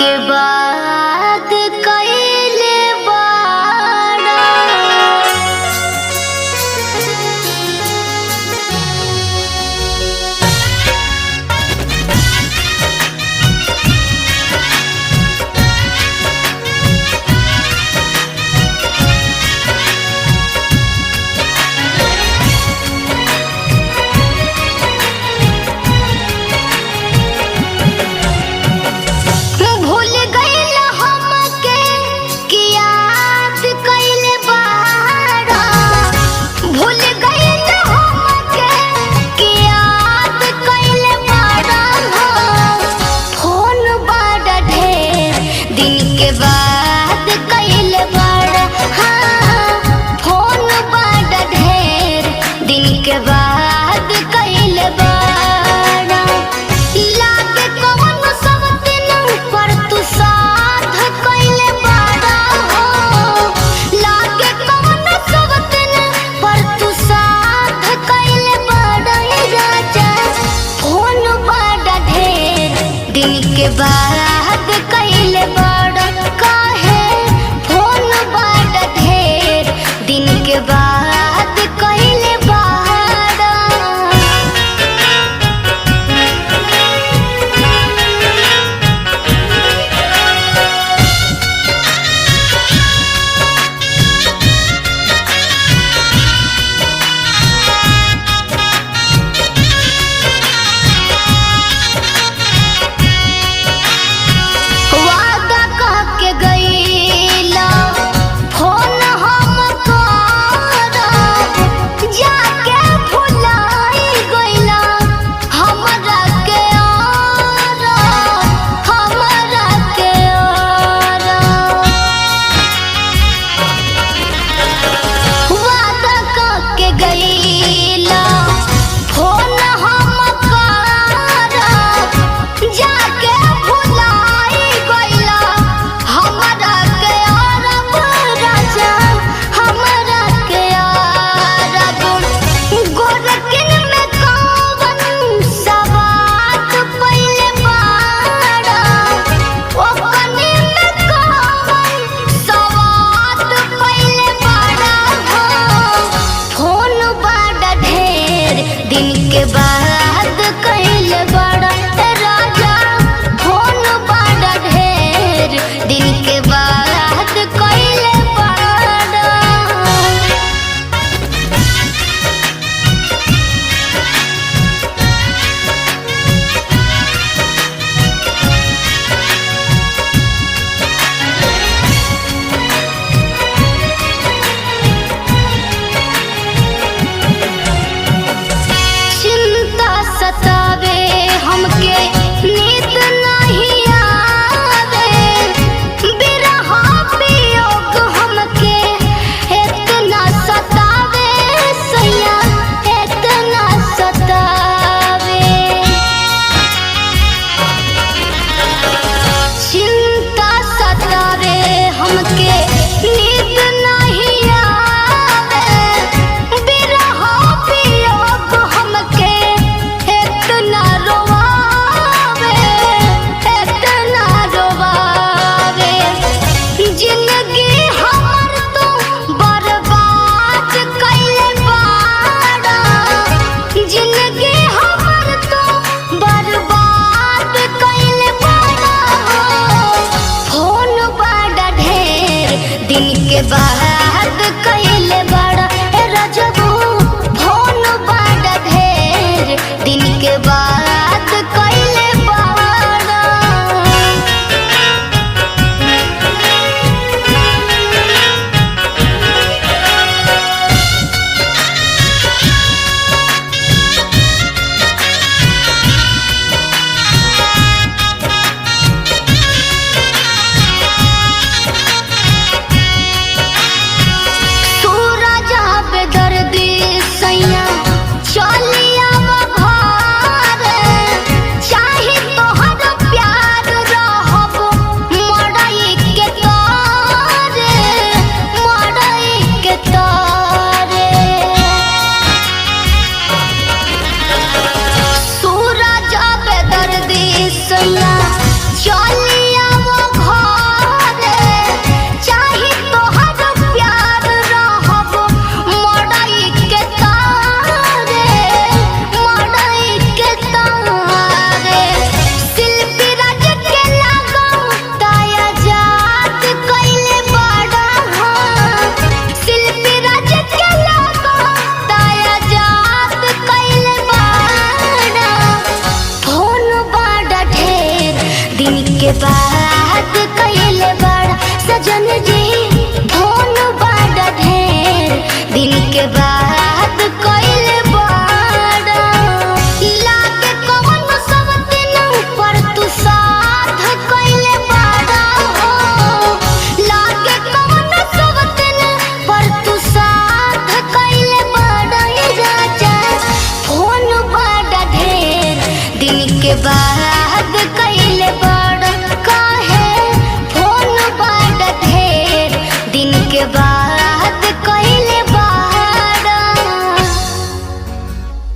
के बाद कइले बाड़ा। भूल गइल हमके कि याद कइले बाड़ा। भूल गइल हमके कि याद कइले बाड़ा। फोन बड़ा ढेर दिन के बाद कइले बाड़ा। हाँ, फोन बड़ा ढेर दिन के बाद कइले बाड़ा। लागे कौन सब दिन पर तू साथ कइले बाड़ा हो। लागे कौन सब दिन पर तू साथ कइले बाड़ा। राजा फोन बड़ा ढेर दिन के बाद कइले बाड़ा। काहे फोन बड़ा ढेर दिन के बाद कइले बाड़ा। वादा कह के गइला फोन हम करब। जाके भुलाई गइला हमरा के और हमरा के और। वादा कह के गइला फोन हम करब। जाके भुलाई गइला हमरा के अरब। राजा हमरा के अरब। गोरकिन में कौन सवात पइले बाड़ा। ओकनी में कौन सवात पइले बाड़ा हो। फोन बड़ा ढेर दिन के बाद कइले बाड़ा। राजा फोन बड़ा ढेर दिन के बाद कइले बाड़ा। चिंता सतावे हमके नींद नहीं आवे। बिरह वियोग हमके इतना सतावे सैया इतना सतावे। चिंता सतावे हमके नींद नहीं आवे। बिरह वियोग हमके इतना रोवावे इतना रोवावे। जिंदगी हमर तो बर्बाद कइले बाड़ा। जिंदगी हमर तो बर्बाद कइले बाड़ा हो। फोन बड़ा ढेर दिन के बाद कइले बाड़ा। रजबू फोन बड़ा ढेर दिन के बाद कइले बाड़ा। बाद कइले बड़ा सजन जी फोन बड़ा ढेर दिन के बाद कइले बड़ा लागे कौन सब दिन पर तू साथ कइले बड़ा हो लागे कौन सब दिन पर तू साथ कइले बड़ा राजा फोन बड़ा ढेर दिन के बाद